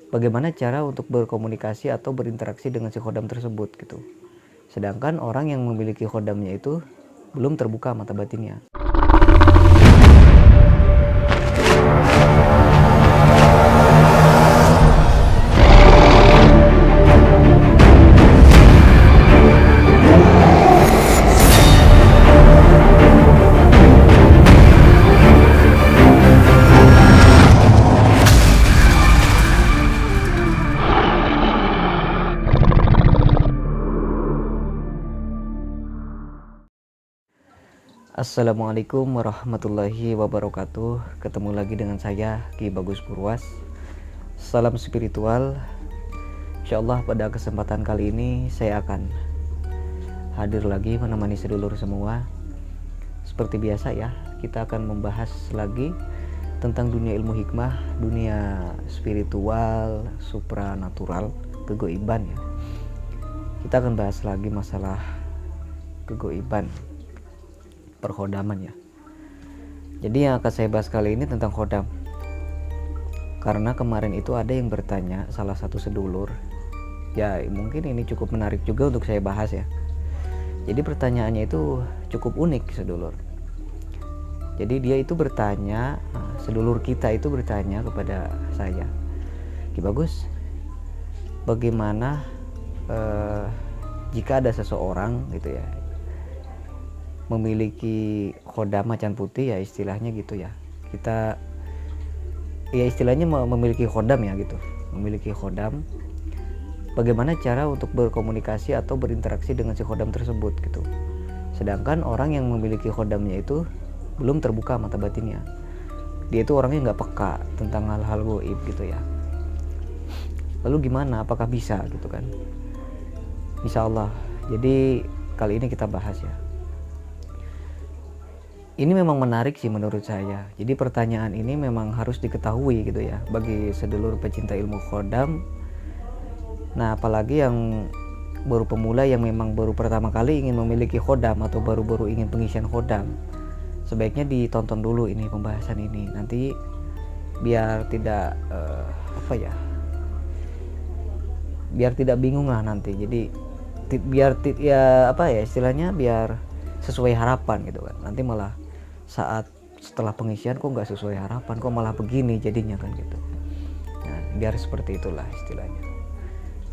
bagaimana cara untuk berkomunikasi atau berinteraksi dengan si khodam tersebut gitu. Sedangkan orang yang memiliki khodamnya itu belum terbuka mata batinnya. Assalamualaikum warahmatullahi wabarakatuh. Ketemu lagi dengan saya Ki Bagus Purwas. Salam spiritual. Insyaallah pada kesempatan kali ini saya akan hadir lagi menemani sedulur semua. Seperti biasa ya, kita akan membahas lagi tentang dunia ilmu hikmah, dunia spiritual, supranatural, kegoiban ya. Kita akan bahas lagi masalah kegoiban, perkhodaman ya. Jadi yang akan saya bahas kali ini tentang khodam. Karena kemarin itu ada yang bertanya, salah satu sedulur. Ya mungkin ini cukup menarik juga untuk saya bahas ya. Jadi pertanyaannya itu cukup unik sedulur. Jadi dia itu bertanya, sedulur kita itu bertanya kepada saya, Ki Bagus, bagaimana jika ada seseorang gitu ya memiliki khodam macan putih ya, istilahnya gitu ya, kita ya istilahnya memiliki khodam ya gitu, memiliki khodam, bagaimana cara untuk berkomunikasi atau berinteraksi dengan si khodam tersebut gitu. Sedangkan orang yang memiliki khodamnya itu belum terbuka mata batinnya, dia itu orangnya nggak peka tentang hal-hal goib gitu ya. Lalu gimana, apakah bisa gitu kan? Insyaallah, jadi kali ini kita bahas ya. Ini memang menarik sih menurut saya. Jadi pertanyaan ini memang harus diketahui gitu ya bagi sedulur pecinta ilmu khodam. Nah apalagi yang baru pemula, yang memang baru pertama kali ingin memiliki khodam atau baru-baru ingin pengisian khodam, sebaiknya ditonton dulu ini pembahasan ini. Nanti biar tidak biar tidak bingung lah nanti. Jadi biar istilahnya biar sesuai harapan gitu kan. Nanti malah saat setelah pengisian kok nggak sesuai harapan, kok malah begini jadinya kan gitu. Nah, biar seperti itulah istilahnya.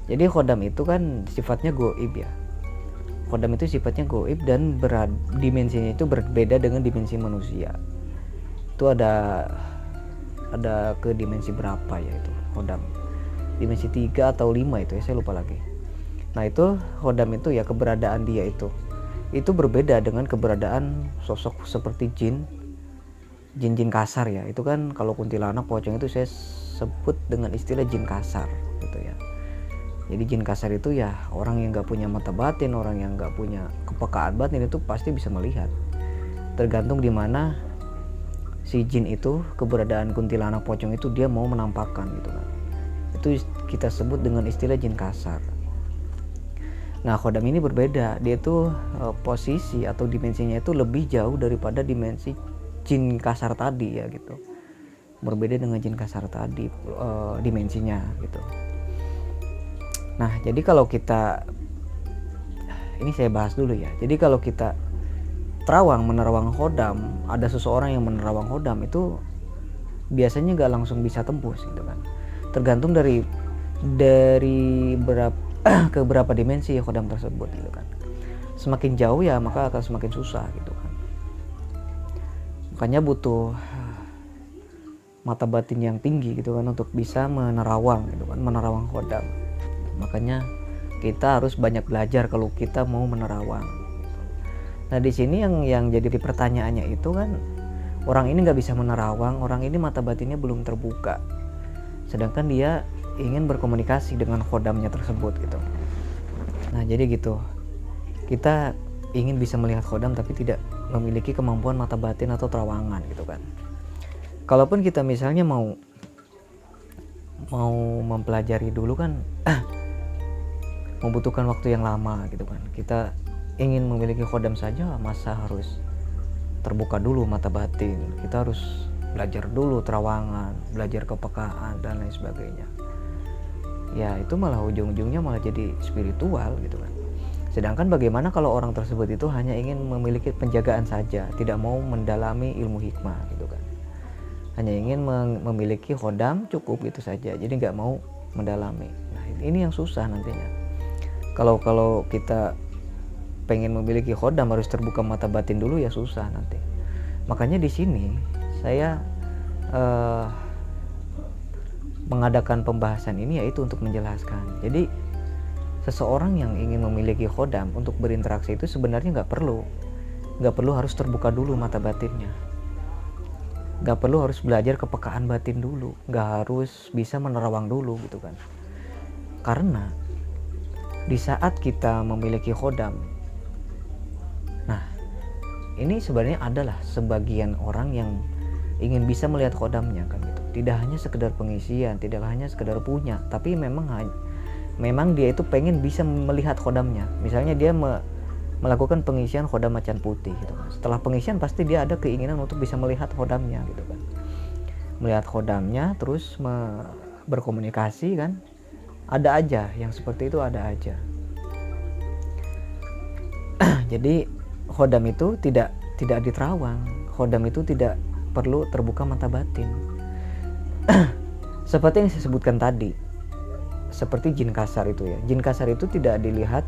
Jadi khodam itu kan sifatnya goib ya. Khodam itu sifatnya goib dan dimensinya itu berbeda dengan dimensi manusia. Itu ada ke dimensi berapa ya itu khodam? Dimensi 3 atau 5 itu ya, saya lupa lagi. Nah itu khodam itu ya, keberadaan dia itu berbeda dengan keberadaan sosok seperti jin kasar ya. Itu kan kalau kuntilanak, pocong itu saya sebut dengan istilah jin kasar gitu ya. Jadi jin kasar itu ya orang yang nggak punya mata batin, orang yang nggak punya kepekaan batin itu pasti bisa melihat. Tergantung di mana si jin itu, keberadaan kuntilanak, pocong itu dia mau menampakkan gitu kan. Itu kita sebut dengan istilah jin kasar. Nah khodam ini berbeda, dia itu posisi atau dimensinya itu lebih jauh daripada dimensi jin kasar tadi ya gitu. Berbeda dengan jin kasar tadi dimensinya gitu. Nah jadi kalau kita, ini saya bahas dulu ya. Jadi kalau kita menerawang khodam, ada seseorang yang menerawang khodam itu biasanya nggak langsung bisa tembus gitu kan. Tergantung dari ke berapa dimensi khodam tersebut gitu kan. Semakin jauh ya maka akan semakin susah gitu kan. Makanya butuh mata batin yang tinggi gitu kan untuk bisa menerawang gitu kan, menerawang khodam. Makanya kita harus banyak belajar kalau kita mau menerawang. Nah di sini yang jadi pertanyaannya itu kan, orang ini nggak bisa menerawang, orang ini mata batinnya belum terbuka, sedangkan dia ingin berkomunikasi dengan khodamnya tersebut gitu. Nah jadi gitu, kita ingin bisa melihat khodam tapi tidak memiliki kemampuan mata batin atau terawangan gitu kan. Kalaupun kita misalnya mau mempelajari dulu kan membutuhkan waktu yang lama gitu kan. Kita ingin memiliki khodam saja, masa harus terbuka dulu mata batin? Kita harus belajar dulu terawangan, belajar kepekaan dan lain sebagainya. ya itu malah ujung-ujungnya malah jadi spiritual gitu kan. Sedangkan bagaimana kalau orang tersebut itu hanya ingin memiliki penjagaan saja, tidak mau mendalami ilmu hikmah gitu kan, hanya ingin memiliki khodam cukup gitu saja, jadi nggak mau mendalami. Nah ini yang susah nantinya. Kalau kita pengen memiliki khodam harus terbuka mata batin dulu, ya susah nanti. Makanya di sini saya mengadakan pembahasan ini yaitu untuk menjelaskan. Jadi seseorang yang ingin memiliki khodam untuk berinteraksi itu sebenarnya nggak perlu harus terbuka dulu mata batinnya, nggak perlu harus belajar kepekaan batin dulu, nggak harus bisa menerawang dulu gitu kan. Karena di saat kita memiliki khodam, nah ini sebenarnya adalah sebagian orang yang ingin bisa melihat khodamnya kan gitu. Tidak hanya sekedar pengisian, tidak hanya sekedar punya, tapi memang dia itu pengen bisa melihat khodamnya. Misalnya dia melakukan pengisian khodam macan putih gitu kan. Setelah pengisian pasti dia ada keinginan untuk bisa melihat khodamnya gitu kan. Melihat khodamnya terus berkomunikasi kan. Ada aja yang seperti itu, ada aja. Jadi khodam itu tidak diterawang. Khodam itu tidak perlu terbuka mata batin. Seperti yang saya sebutkan tadi, seperti jin kasar itu ya. Jin kasar itu tidak dilihat.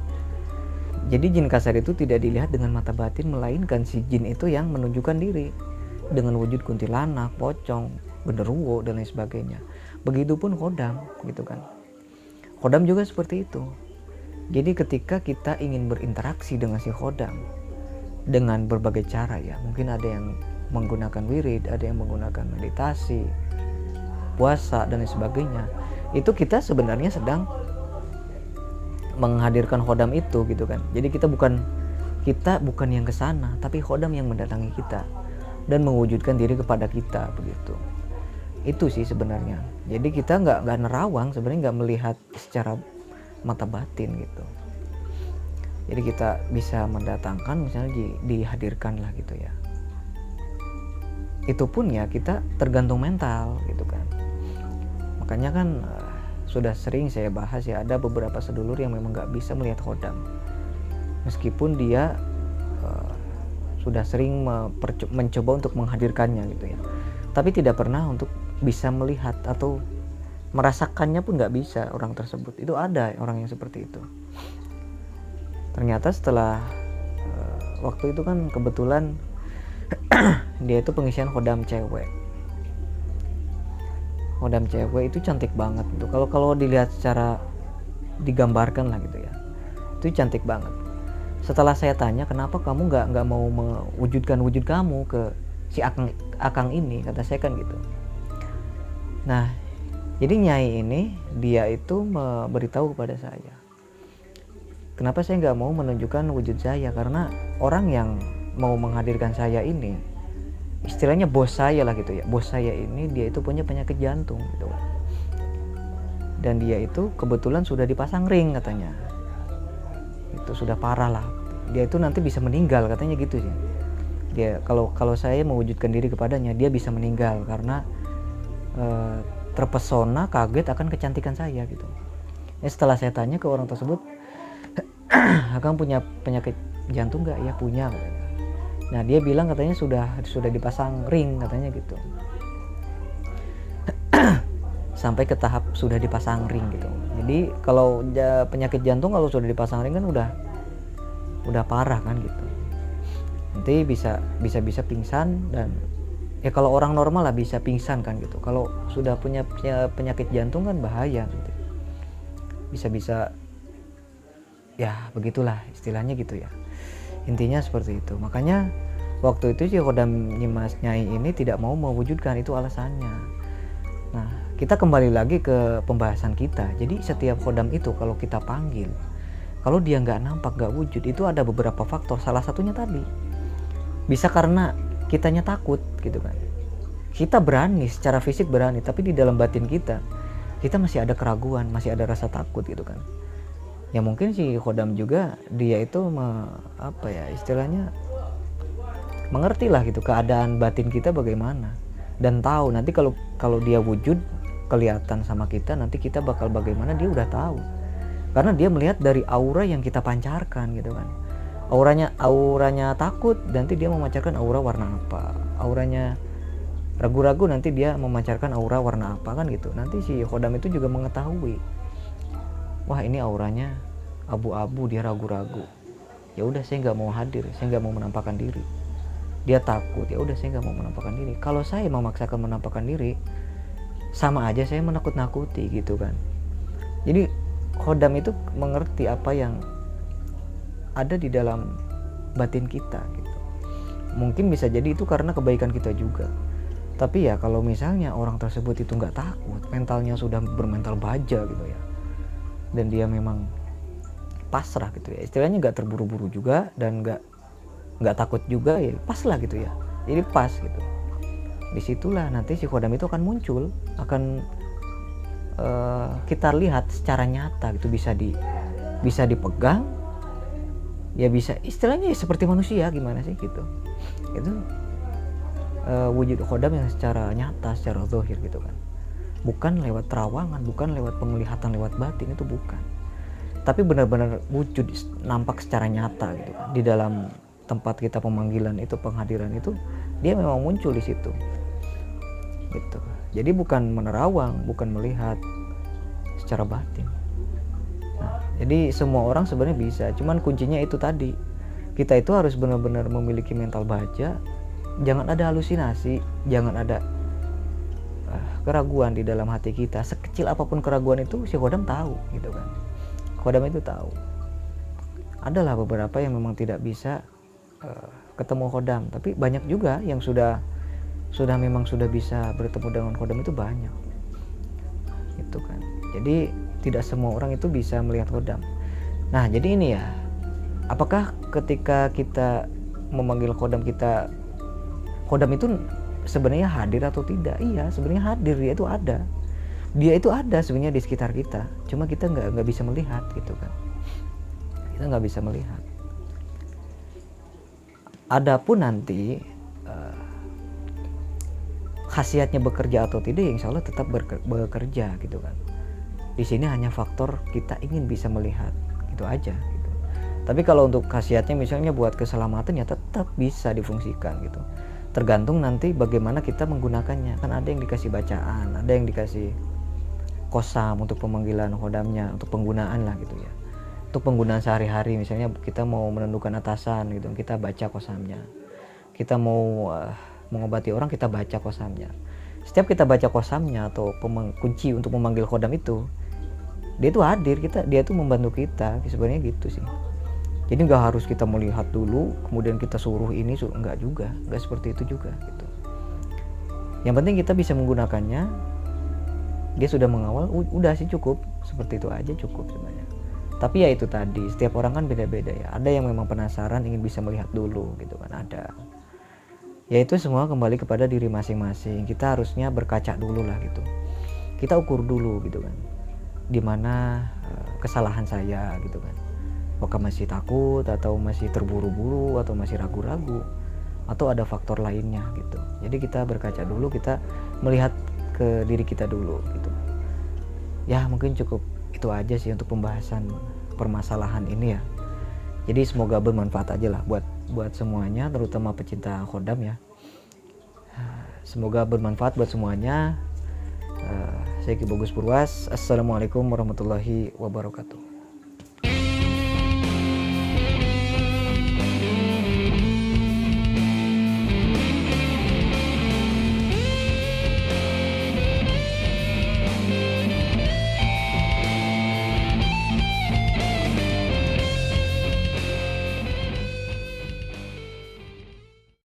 Jadi jin kasar itu tidak dilihat dengan mata batin, melainkan si jin itu yang menunjukkan diri dengan wujud kuntilanak, pocong, genderuwo dan lain sebagainya. Begitupun khodam gitu kan. Khodam juga seperti itu. Jadi ketika kita ingin berinteraksi dengan si khodam dengan berbagai cara ya, mungkin ada yang menggunakan wirid, ada yang menggunakan meditasi, puasa dan lain sebagainya. Itu kita sebenarnya sedang menghadirkan khodam itu gitu kan. Jadi kita bukan yang kesana, tapi khodam yang mendatangi kita dan mewujudkan diri kepada kita begitu. Itu sih sebenarnya. Jadi kita nggak nerawang, sebenarnya nggak melihat secara mata batin gitu. Jadi kita bisa mendatangkan, misalnya dihadirkan lah gitu ya. Itu pun ya kita tergantung mental gitu kan. Makanya kan sudah sering saya bahas ya, ada beberapa sedulur yang memang nggak bisa melihat khodam meskipun dia sudah sering mencoba untuk menghadirkannya gitu ya, tapi tidak pernah untuk bisa melihat atau merasakannya pun nggak bisa orang tersebut. Itu ada orang yang seperti itu. Ternyata setelah waktu itu kan kebetulan dia itu pengisian khodam cewek. Khodam cewek itu cantik banget gitu. Kalau dilihat secara digambarkan lah gitu ya, itu cantik banget. Setelah saya tanya kenapa kamu nggak mau mewujudkan wujud kamu ke si akang ini, kata saya kan gitu. Nah jadi nyai ini dia itu memberitahu kepada saya, kenapa saya nggak mau menunjukkan wujud saya, karena orang yang mau menghadirkan saya ini istilahnya bos saya lah gitu ya. Bos saya ini dia itu punya penyakit jantung gitu. Dan dia itu kebetulan sudah dipasang ring katanya. Itu sudah parah lah. Dia itu nanti bisa meninggal katanya gitu sih. Dia kalau saya mewujudkan diri kepadanya, dia bisa meninggal karena terpesona, kaget akan kecantikan saya gitu. Setelah saya tanya ke orang tersebut, "Akang punya penyakit jantung nggak?" "Ya punya." Katanya. Nah dia bilang katanya sudah dipasang ring katanya gitu. Sampai ke tahap sudah dipasang ring gitu. Jadi kalau penyakit jantung kalau sudah dipasang ring kan udah parah kan gitu. Nanti bisa pingsan, dan ya kalau orang normal lah bisa pingsan kan gitu. Kalau sudah punya penyakit jantung kan bahaya gitu. Bisa ya begitulah istilahnya gitu ya. Intinya seperti itu. Makanya waktu itu si khodam Nyimas Nyai ini tidak mau mewujudkan, itu alasannya. Nah kita kembali lagi ke pembahasan kita. Jadi setiap khodam itu kalau kita panggil, kalau dia nggak nampak, nggak wujud, itu ada beberapa faktor. Salah satunya tadi bisa karena kitanya takut gitu kan. Kita berani, secara fisik berani, tapi di dalam batin kita masih ada keraguan, masih ada rasa takut gitu kan. Ya mungkin si khodam juga dia itu istilahnya mengerti lah gitu keadaan batin kita bagaimana, dan tahu nanti kalau dia wujud kelihatan sama kita, nanti kita bakal bagaimana dia udah tahu. Karena dia melihat dari aura yang kita pancarkan gitu kan. Auranya takut, nanti dia memancarkan aura warna apa. Auranya ragu-ragu, nanti dia memancarkan aura warna apa kan gitu. Nanti si khodam itu juga mengetahui, wah ini auranya abu-abu, dia ragu-ragu. Ya udah saya nggak mau hadir, saya nggak mau menampakkan diri. Dia takut, ya udah saya nggak mau menampakkan diri. Kalau saya memaksakan menampakkan diri, sama aja saya menakut-nakuti gitu kan. Jadi khodam itu mengerti apa yang ada di dalam batin kita gitu. Mungkin bisa jadi itu karena kebaikan kita juga. Tapi ya kalau misalnya orang tersebut itu nggak takut, mentalnya sudah bermental baja gitu ya, dan dia memang pasrah gitu ya, istilahnya nggak terburu-buru juga dan nggak takut juga, ya pas lah gitu ya. Jadi pas gitu. Disitulah nanti si khodam itu akan muncul, akan kita lihat secara nyata gitu, bisa dipegang, ya bisa istilahnya ya seperti manusia gimana sih gitu. Itu wujud khodam yang secara nyata, secara zahir gitu kan. Bukan lewat terawangan, bukan lewat penglihatan lewat batin, itu bukan. Tapi benar-benar wujud nampak secara nyata gitu kan. Di dalam tempat kita pemanggilan itu, penghadiran itu, dia memang muncul di situ. Gitu. Jadi bukan menerawang, bukan melihat secara batin. Nah, jadi semua orang sebenarnya bisa, cuman kuncinya itu tadi. Kita itu harus benar-benar memiliki mental baja, jangan ada halusinasi, jangan ada keraguan di dalam hati kita. Sekecil apapun keraguan itu si khodam tahu gitu kan. Khodam itu tahu. Adalah beberapa yang memang tidak bisa ketemu khodam, tapi banyak juga yang sudah bisa bertemu dengan khodam, itu banyak gitu kan. Jadi tidak semua orang itu bisa melihat khodam. Nah jadi ini ya, apakah ketika kita memanggil khodam kita, khodam itu sebenarnya hadir atau tidak? Iya, sebenarnya hadir, dia itu ada sebenarnya di sekitar kita, cuma kita nggak bisa melihat gitu kan. Kita nggak bisa melihat. Adapun nanti khasiatnya bekerja atau tidak, insya Allah tetap bekerja gitu kan. Di sini hanya faktor kita ingin bisa melihat, gitu aja gitu. Tapi kalau untuk khasiatnya misalnya buat keselamatan, ya tetap bisa difungsikan gitu. Tergantung nanti bagaimana kita menggunakannya. Kan ada yang dikasih bacaan, ada yang dikasih kosam untuk pemanggilan khodamnya, untuk penggunaan lah gitu ya. Untuk penggunaan sehari-hari, misalnya kita mau menentukan atasan gitu, kita baca kosamnya. Kita mau mengobati orang, kita baca kosamnya. Setiap kita baca kosamnya atau kunci untuk memanggil khodam itu, dia itu hadir, dia itu membantu kita, sebenarnya gitu sih. Jadi nggak harus kita melihat dulu kemudian kita suruh ini, enggak juga, nggak seperti itu juga gitu. Yang penting kita bisa menggunakannya, dia sudah mengawal, udah sih cukup, seperti itu aja cukup sebenarnya. Tapi ya itu tadi, setiap orang kan beda-beda ya. Ada yang memang penasaran, ingin bisa melihat dulu gitu kan, ada. Ya itu semua kembali kepada diri masing-masing. Kita harusnya berkaca dulu lah gitu. Kita ukur dulu gitu kan, dimana kesalahan saya gitu kan. Apakah masih takut, atau masih terburu-buru, atau masih ragu-ragu, atau ada faktor lainnya gitu. Jadi kita berkaca dulu, kita melihat ke diri kita dulu gitu. Ya mungkin cukup itu aja sih untuk pembahasan permasalahan ini ya. Jadi semoga bermanfaat aja lah buat semuanya, terutama pecinta khodam ya. Semoga bermanfaat buat semuanya. Saya Ki Bagus Purwas. Assalamualaikum warahmatullahi wabarakatuh.